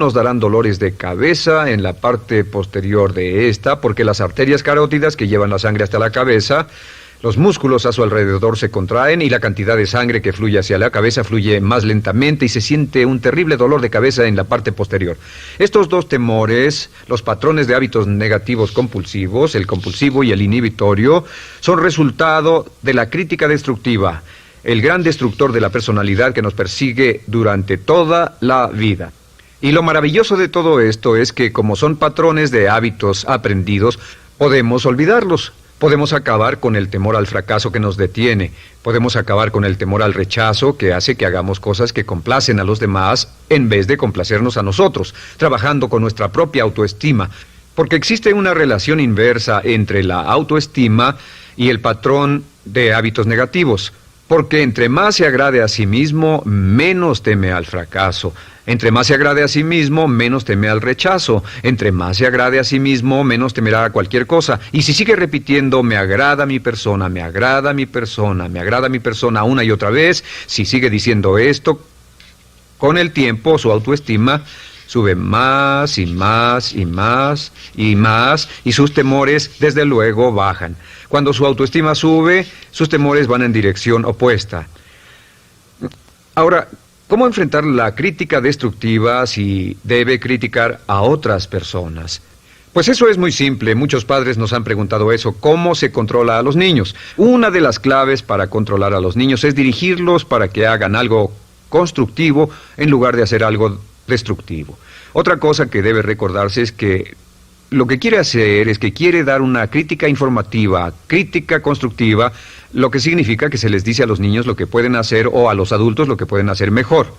Nos darán dolores de cabeza en la parte posterior de esta, porque las arterias carótidas que llevan la sangre hasta la cabeza, los músculos a su alrededor se contraen y la cantidad de sangre que fluye hacia la cabeza fluye más lentamente y se siente un terrible dolor de cabeza en la parte posterior. Estos dos temores, los patrones de hábitos negativos compulsivos, el compulsivo y el inhibitorio, son resultado de la crítica destructiva, el gran destructor de la personalidad que nos persigue durante toda la vida. Y lo maravilloso de todo esto es que, como son patrones de hábitos aprendidos, podemos olvidarlos. Podemos acabar con el temor al fracaso que nos detiene. Podemos acabar con el temor al rechazo que hace que hagamos cosas que complacen a los demás en vez de complacernos a nosotros, trabajando con nuestra propia autoestima. Porque existe una relación inversa entre la autoestima y el patrón de hábitos negativos. Porque entre más se agrade a sí mismo, menos teme al fracaso. Entre más se agrade a sí mismo, menos teme al rechazo. Entre más se agrade a sí mismo, menos temerá a cualquier cosa. Y si sigue repitiendo, me agrada mi persona, me agrada mi persona, me agrada mi persona una y otra vez, si sigue diciendo esto, con el tiempo su autoestima sube más y más y más y más, y sus temores, desde luego, bajan. Cuando su autoestima sube, sus temores van en dirección opuesta. Ahora, ¿cómo enfrentar la crítica destructiva si debe criticar a otras personas? Pues eso es muy simple. Muchos padres nos han preguntado eso. ¿Cómo se controla a los niños? Una de las claves para controlar a los niños es dirigirlos para que hagan algo constructivo en lugar de hacer algo destructivo. Otra cosa que debe recordarse es que lo que quiere hacer es que quiere dar una crítica informativa, crítica constructiva, lo que significa que se les dice a los niños lo que pueden hacer o a los adultos lo que pueden hacer mejor.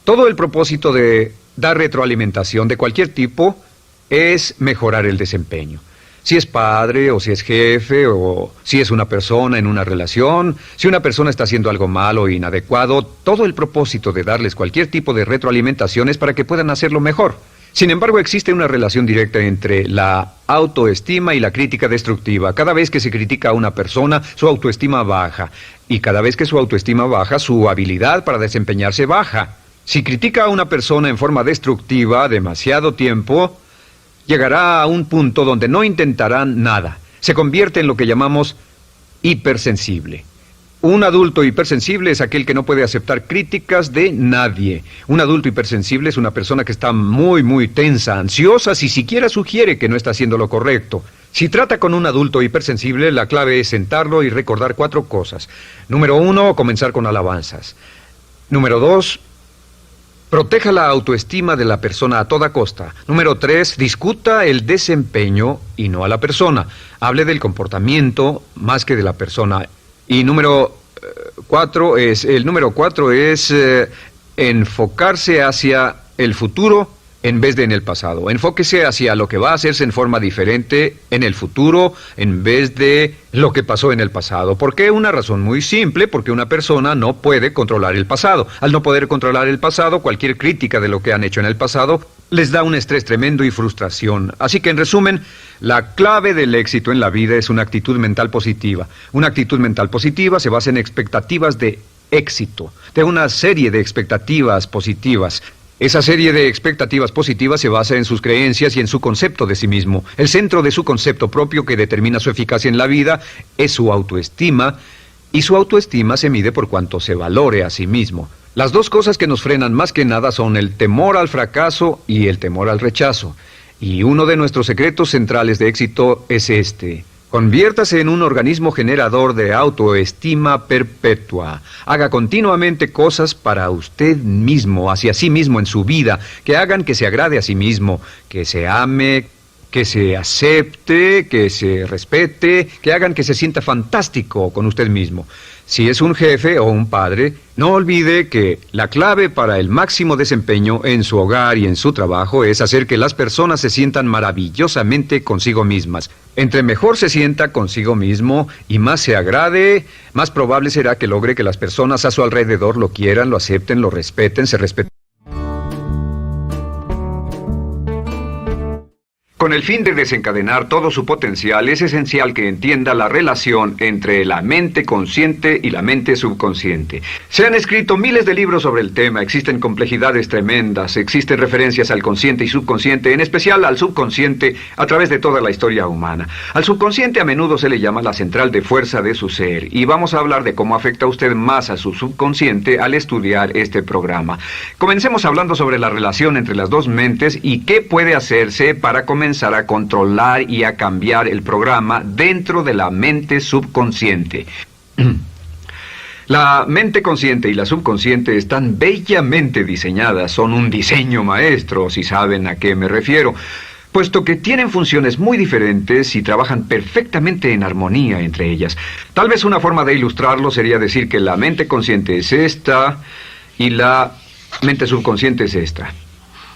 Todo el propósito de dar retroalimentación de cualquier tipo es mejorar el desempeño. Si es padre o si es jefe o si es una persona en una relación, si una persona está haciendo algo malo o inadecuado, todo el propósito de darles cualquier tipo de retroalimentación es para que puedan hacerlo mejor. Sin embargo, existe una relación directa entre la autoestima y la crítica destructiva. Cada vez que se critica a una persona, su autoestima baja. Y cada vez que su autoestima baja, su habilidad para desempeñarse baja. Si critica a una persona en forma destructiva demasiado tiempo, llegará a un punto donde no intentarán nada. Se convierte en lo que llamamos hipersensible. Un adulto hipersensible es aquel que no puede aceptar críticas de nadie. Un adulto hipersensible es una persona que está muy tensa, ansiosa, si siquiera sugiere que no está haciendo lo correcto. Si trata con un adulto hipersensible, la clave es sentarlo y recordar 4 cosas. Número 1, comenzar con alabanzas. Número 2, proteja la autoestima de la persona a toda costa. Número 3, discuta el desempeño y no a la persona. Hable del comportamiento más que de la persona. Y número 4 es enfocarse hacia el futuro en vez de en el pasado. Enfóquese hacia lo que va a hacerse en forma diferente en el futuro en vez de lo que pasó en el pasado. ¿Por qué? Una razón muy simple, porque una persona no puede controlar el pasado. Al no poder controlar el pasado, cualquier crítica de lo que han hecho en el pasado les da un estrés tremendo y frustración. Así que, en resumen, la clave del éxito en la vida es una actitud mental positiva. Una actitud mental positiva se basa en expectativas de éxito, de una serie de expectativas positivas. Esa serie de expectativas positivas se basa en sus creencias y en su concepto de sí mismo. El centro de su concepto propio que determina su eficacia en la vida es su autoestima, y su autoestima se mide por cuanto se valore a sí mismo. Las dos cosas que nos frenan más que nada son el temor al fracaso y el temor al rechazo. Y uno de nuestros secretos centrales de éxito es este: conviértase en un organismo generador de autoestima perpetua. Haga continuamente cosas para usted mismo, hacia sí mismo en su vida, que hagan que se agrade a sí mismo, que se ame, que se acepte, que se respete, que hagan que se sienta fantástico con usted mismo. Si es un jefe o un padre, no olvide que la clave para el máximo desempeño en su hogar y en su trabajo es hacer que las personas se sientan maravillosamente consigo mismas. Entre mejor se sienta consigo mismo y más se agrade, más probable será que logre que las personas a su alrededor lo quieran, lo acepten, lo respeten, se respeten. Con el fin de desencadenar todo su potencial, es esencial que entienda la relación entre la mente consciente y la mente subconsciente. Se han escrito miles de libros sobre el tema, existen complejidades tremendas, existen referencias al consciente y subconsciente, en especial al subconsciente, a través de toda la historia humana. Al subconsciente a menudo se le llama la central de fuerza de su ser, y vamos a hablar de cómo afecta a usted más a su subconsciente al estudiar este programa. Comencemos hablando sobre la relación entre las dos mentes y qué puede hacerse para comenzar a controlar y a cambiar el programa dentro de la mente subconsciente. La mente consciente y la subconsciente están bellamente diseñadas, son un diseño maestro, si saben a qué me refiero, puesto que tienen funciones muy diferentes y trabajan perfectamente en armonía entre ellas. Tal vez una forma de ilustrarlo sería decir que la mente consciente es esta y la mente subconsciente es esta.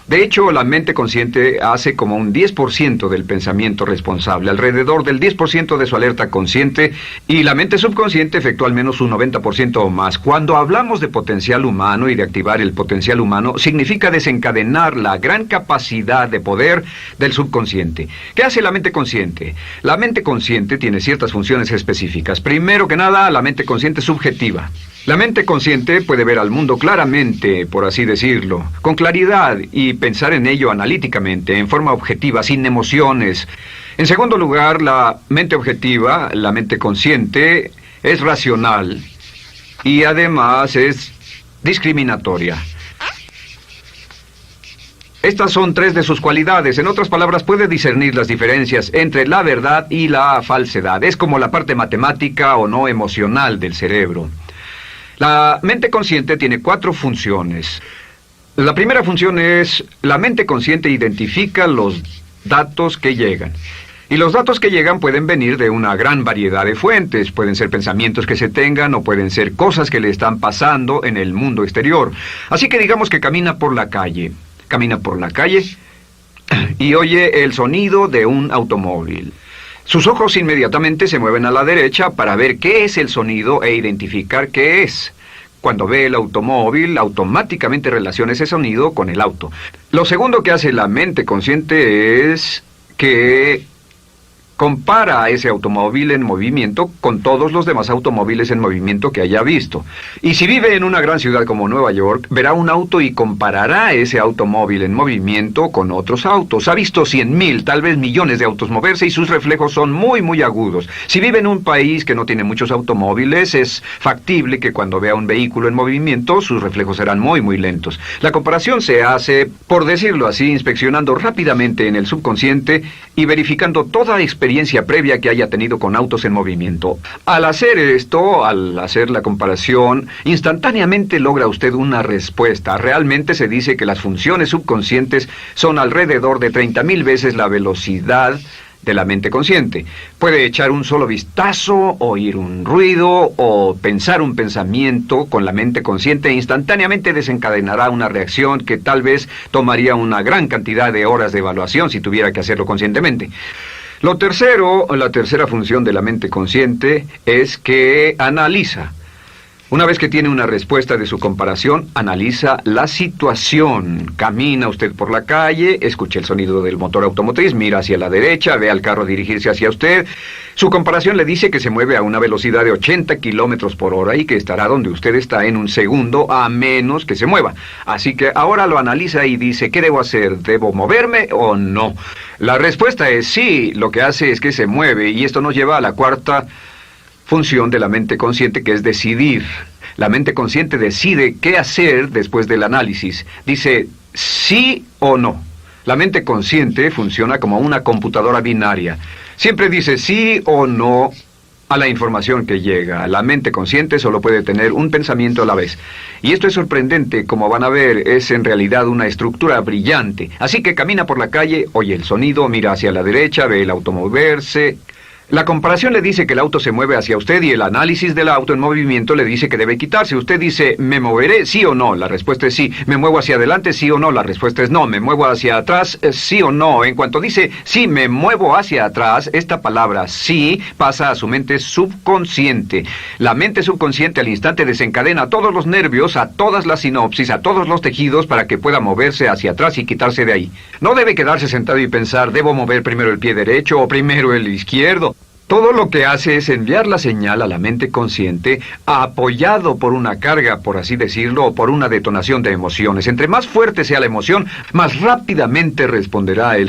De hecho, la mente consciente hace como un 10% del pensamiento responsable, alrededor del 10% de su alerta consciente, y la mente subconsciente efectúa al menos un 90% o más. Cuando hablamos de potencial humano y de activar el potencial humano, significa desencadenar la gran capacidad de poder del subconsciente. ¿Qué hace la mente consciente? La mente consciente tiene ciertas funciones específicas. Primero que nada, la mente consciente es subjetiva. La mente consciente puede ver al mundo claramente, por así decirlo, con claridad y pensar en ello analíticamente, en forma objetiva, sin emociones. En segundo lugar, la mente objetiva, la mente consciente, es racional y además es discriminatoria. Estas son tres de sus cualidades. En otras palabras, puede discernir las diferencias entre la verdad y la falsedad. Es como la parte matemática o no emocional del cerebro. La mente consciente tiene 4 funciones. La primera función es, la mente consciente identifica los datos que llegan. Y los datos que llegan pueden venir de una gran variedad de fuentes. Pueden ser pensamientos que se tengan o pueden ser cosas que le están pasando en el mundo exterior. Así que digamos que camina por la calle. Camina por la calle y oye el sonido de un automóvil. Sus ojos inmediatamente se mueven a la derecha para ver qué es el sonido e identificar qué es. Cuando ve el automóvil, automáticamente relaciona ese sonido con el auto. Lo segundo que hace la mente consciente es que compara a ese automóvil en movimiento con todos los demás automóviles en movimiento que haya visto. Y si vive en una gran ciudad como Nueva York, verá un auto y comparará ese automóvil en movimiento con otros autos. Ha visto 100,000, tal vez millones de autos moverse y sus reflejos son muy, muy agudos. Si vive en un país que no tiene muchos automóviles, es factible que cuando vea un vehículo en movimiento, sus reflejos serán muy, muy lentos. La comparación se hace, por decirlo así, inspeccionando rápidamente en el subconsciente y verificando toda experiencia previa que haya tenido con autos en movimiento. Al hacer esto, al hacer la comparación, instantáneamente logra usted una respuesta. Realmente se dice que las funciones subconscientes son alrededor de 30,000 veces la velocidad de la mente consciente. Puede echar un solo vistazo, oír un ruido o pensar un pensamiento con la mente consciente e instantáneamente desencadenará una reacción que tal vez tomaría una gran cantidad de horas de evaluación si tuviera que hacerlo conscientemente. La tercera función de la mente consciente es que analiza. Una vez que tiene una respuesta de su comparación, analiza la situación. Camina usted por la calle, escucha el sonido del motor automotriz, mira hacia la derecha, ve al carro dirigirse hacia usted. Su comparación le dice que se mueve a una velocidad de 80 kilómetros por hora y que estará donde usted está en un segundo, a menos que se mueva. Así que ahora lo analiza y dice, ¿qué debo hacer? ¿Debo moverme o no? La respuesta es sí, lo que hace es que se mueve, y esto nos lleva a la cuarta función de la mente consciente, que es decidir. La mente consciente decide qué hacer después del análisis. Dice sí o no. La mente consciente funciona como una computadora binaria. Siempre dice sí o no a la información que llega. La mente consciente solo puede tener un pensamiento a la vez. Y esto es sorprendente, como van a ver, es en realidad una estructura brillante. Así que camina por la calle, oye el sonido, mira hacia la derecha, ve el auto moverse. La comparación le dice que el auto se mueve hacia usted y el análisis del auto en movimiento le dice que debe quitarse. Usted dice, ¿me moveré? ¿Sí o no? La respuesta es sí. ¿Me muevo hacia adelante? ¿Sí o no? La respuesta es no. ¿Me muevo hacia atrás? ¿Sí o no? En cuanto dice, sí, me muevo hacia atrás, esta palabra sí pasa a su mente subconsciente. La mente subconsciente al instante desencadena a todos los nervios, a todas las sinapsis, a todos los tejidos para que pueda moverse hacia atrás y quitarse de ahí. No debe quedarse sentado y pensar, ¿debo mover primero el pie derecho o primero el izquierdo? Todo lo que hace es enviar la señal a la mente consciente, apoyado por una carga, por así decirlo, o por una detonación de emociones. Entre más fuerte sea la emoción, más rápidamente responderá el